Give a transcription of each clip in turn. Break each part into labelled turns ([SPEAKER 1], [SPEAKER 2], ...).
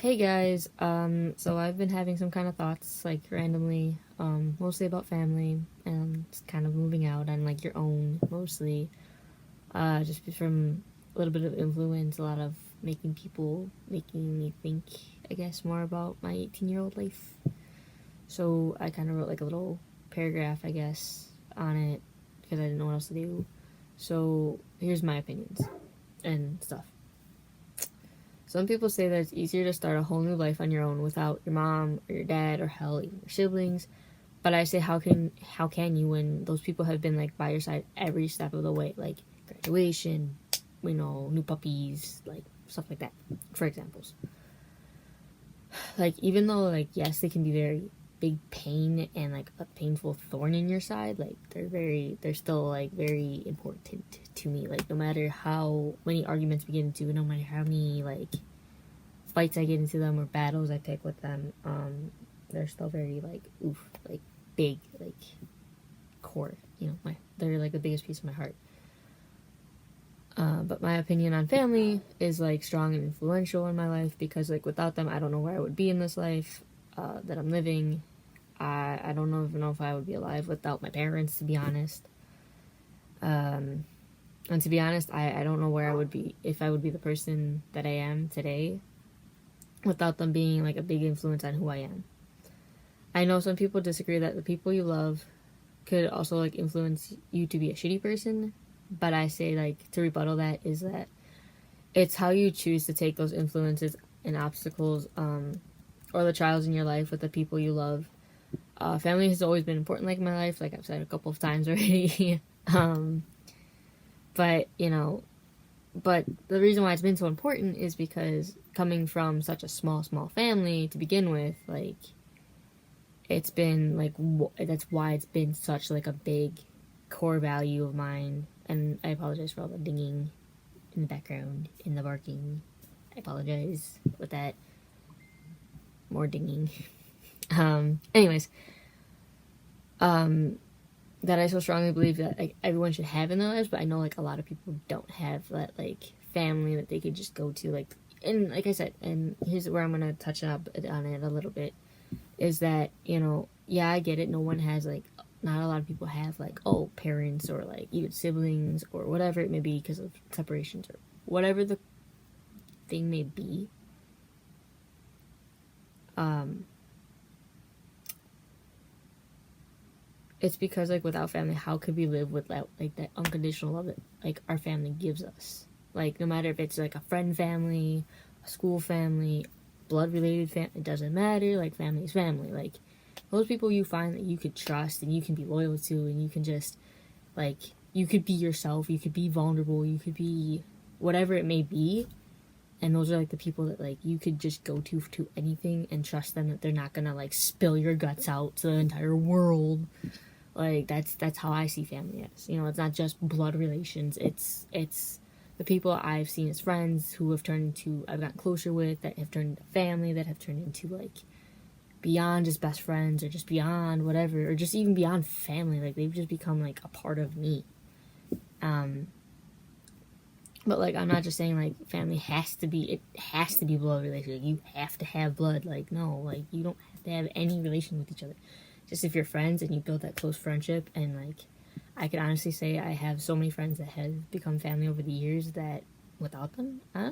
[SPEAKER 1] Hey guys, so I've been having some kind of thoughts, like randomly, mostly about family and just kind of moving out on like your own, mostly, just from a little bit of influence, a lot of making me think, I guess, more about my 18-year-old life. So I kind of wrote like a little paragraph, I guess, on it because I didn't know what else to do. So here's my opinions and stuff. Some people say that it's easier to start a whole new life on your own without your mom or your dad or hell even your siblings. But I say how can you when those people have been like by your side every step of the way, like graduation, new puppies, like stuff like that, for examples. Like even though like yes, they can be very big pain and like a painful thorn in your side, like they're still like very important to me. Like no matter how many arguments we get into, no matter how many like fights I get into them or battles I pick with them, they're still very like like big, like core. They're like the biggest piece of my heart. But my opinion on family is like strong and influential in my life because like without them, I don't know where I would be in this life that I'm living. I don't even know if I would be alive without my parents, to be honest. And to be honest, I don't know where I would be if I would be the person that I am today without them being like a big influence on who I am. I know some people disagree that the people you love could also like influence you to be a shitty person, but I say like to rebuttal that is that it's how you choose to take those influences and obstacles or the trials in your life with the people you love. Family has always been important like in my life, like I've said a couple of times already. But but the reason why it's been so important is because coming from such a small family to begin with, like it's been like that's why it's been such like a big core value of mine. And I apologize for all the dinging in the background, in the barking. I apologize with that. More dinging. Anyways, that I so strongly believe that like everyone should have in their lives, but I know like a lot of people don't have that like family that they could just go to, like, and like I said, and here's where I'm gonna touch up on it a little bit, is that yeah, I get it. No one has like, not a lot of people have like, oh, parents or like even siblings or whatever it may be because of separations or whatever the thing may be. It's because like without family, how could we live without like that unconditional love that like our family gives us? Like no matter if it's like a friend family, a school family, blood related family, it doesn't matter. Like family is family. Like those people you find that you could trust and you can be loyal to, and you can just like, you could be yourself, you could be vulnerable, you could be whatever it may be. And those are like the people that like you could just go to anything and trust them that they're not gonna like spill your guts out to the entire world. Like that's how I see family as. It's not just blood relations. It's the people I've seen as friends who have turned into, I've gotten closer with, that have turned into family, that have turned into like beyond just best friends or just beyond whatever, or just even beyond family. Like they've just become like a part of me. But like I'm not just saying like family has to be, it has to be blood related. You have to have blood. Like no, like you don't have to have any relation with each other. Just if you're friends and you build that close friendship, and like I can honestly say I have so many friends that have become family over the years that without them, I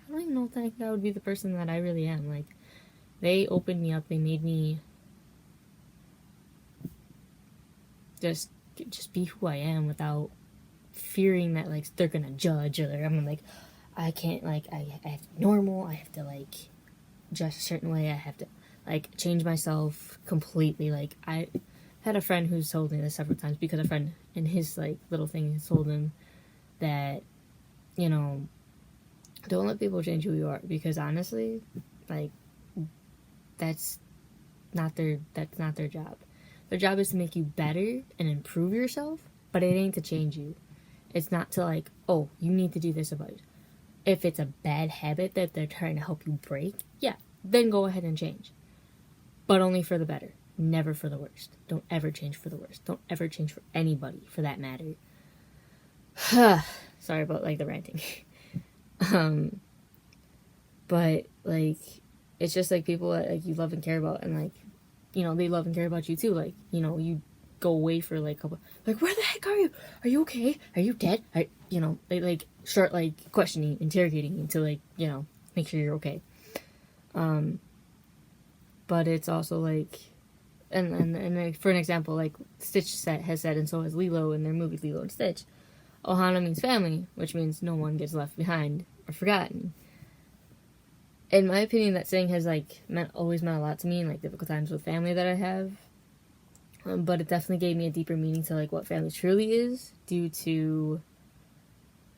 [SPEAKER 1] don't even know if I would be the person that I really am. Like they opened me up, they made me just be who I am without fearing that like they're gonna judge, or I'm like I can't, like I have to be normal, I have to like dress a certain way, I have to like change myself completely. Like I had a friend who's told me this several times because a friend in his like little thing has told him that don't let people change who you are, because honestly like that's that's not their job. Their job is to make you better and improve yourself, but it ain't to change you. It's not to like, oh, you need to do this about it. If it's a bad habit that they're trying to help you break, yeah, then go ahead and change. But only for the better, never for the worst. Don't ever change for the worst. Don't ever change for anybody, for that matter. Sorry about like the ranting. But like, it's just like people that like you love and care about, and like, you know, they love and care about you too. Like, you know, you go away for like a couple, like, where the heck are you? Are you okay? Are you dead? You know, they like start like questioning, interrogating you to like, you know, make sure you're okay. But it's also like, and like, for an example, like Stitch has said, and so has Lilo in their movie Lilo and Stitch, Ohana means family, which means no one gets left behind or forgotten. In my opinion, that saying has like always meant a lot to me in like difficult times with family that I have. But it definitely gave me a deeper meaning to like what family truly is, due to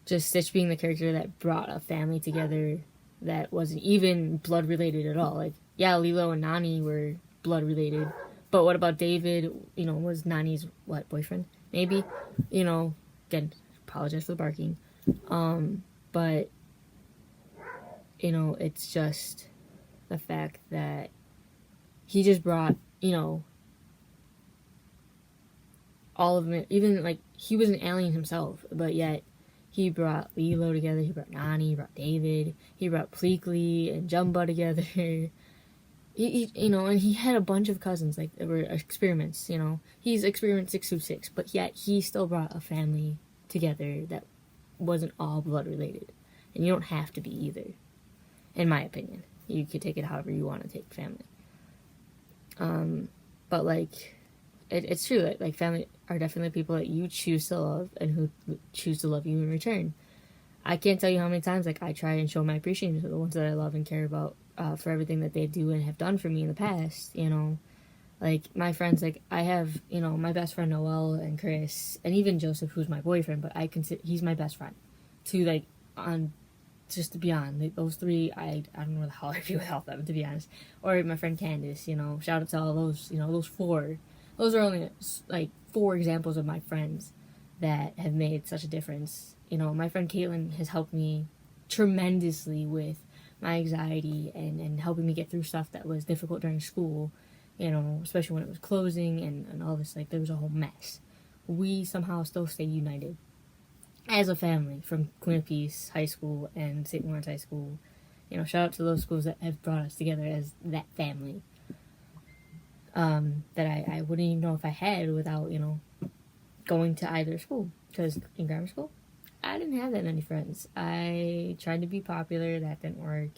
[SPEAKER 1] just Stitch being the character that brought a family together that wasn't even blood related at all. Like, yeah, Lilo and Nani were blood related, but what about David? You know, was Nani's boyfriend? Maybe, you know. Again, apologize for the barking, but you know, it's just the fact that he just brought, you know, all of them. Even like he was an alien himself, but yet he brought Lilo together. He brought Nani. He brought David. He brought Pleakley and Jumba together. He, you know, and he had a bunch of cousins, like, there were experiments, you know. He's experiment 626, but yet he still brought a family together that wasn't all blood related. And you don't have to be either, in my opinion. You could take it however you want to take family. But, like, it's true that, like, family are definitely people that you choose to love and who choose to love you in return. I can't tell you how many times, like, I try and show my appreciation to the ones that I love and care about, for everything that they do and have done for me in the past, you know. Like, my friends, like, I have, you know, my best friend Noel and Chris, and even Joseph, who's my boyfriend, but I consider, he's my best friend. To, like, on, just beyond, like, those three, I don't know how I'd be without them, to be honest. Or my friend Candace, you know, shout out to all those, you know, those four. Those are only, like, 4 examples of my friends that have made such a difference. You know, my friend Caitlin has helped me tremendously with my anxiety and helping me get through stuff that was difficult during school, you know, especially when it was closing and all this, like, there was a whole mess. We somehow still stay united as a family from Queen of Peace High School and St. Lawrence High School. You know, shout out to those schools that have brought us together as that family. That I wouldn't even know if I had without, you know, going to either school. Because in grammar school, I didn't have that many friends. I tried to be popular, that didn't work.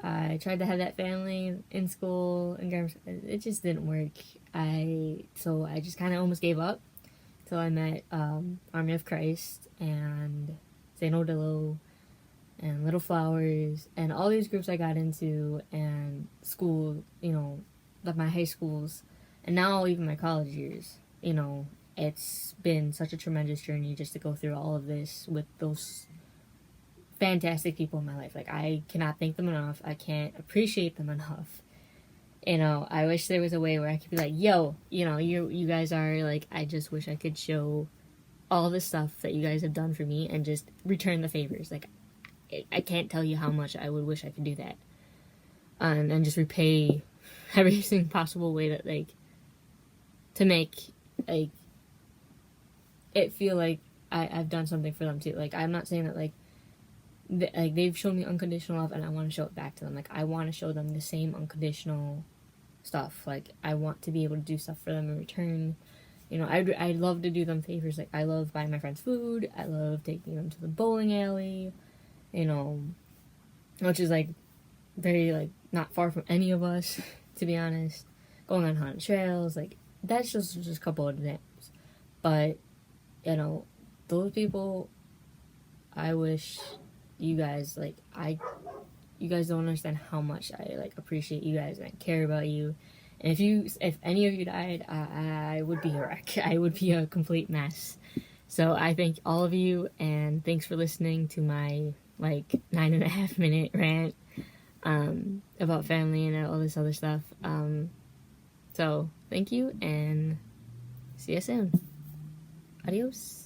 [SPEAKER 1] I tried to have that family in school, in grammar school, it just didn't work. So I just kind of almost gave up till I met Army of Christ and St. Odillo and Little Flowers and all these groups I got into, and school, you know, like my high schools, and now even my college years, you know. It's been such a tremendous journey just to go through all of this with those fantastic people in my life. Like, I cannot thank them enough. I can't appreciate them enough. You know, I wish there was a way where I could be like, yo, you know, you guys are, like, I just wish I could show all the stuff that you guys have done for me and just return the favors. Like, I can't tell you how much I would wish I could do that. And just repay every single possible way that, like, to make, like, it feel like I've done something for them too. Like, I'm not saying that, like, they've shown me unconditional love and I want to show it back to them. Like, I want to show them the same unconditional stuff. Like, I want to be able to do stuff for them in return. You know, I'd love to do them favors. Like, I love buying my friends food. I love taking them to the bowling alley. You know, which is, like, very, like, not far from any of us, to be honest. Going on haunted trails. Like, that's just a couple of examples. But, you know, those people, I wish you guys, like, you guys don't understand how much I, like, appreciate you guys and I care about you. And if any of you died, I would be a wreck. I would be a complete mess. So I thank all of you, and thanks for listening to my, like, 9.5 minute rant, about family and all this other stuff. So thank you, and see you soon. Adios.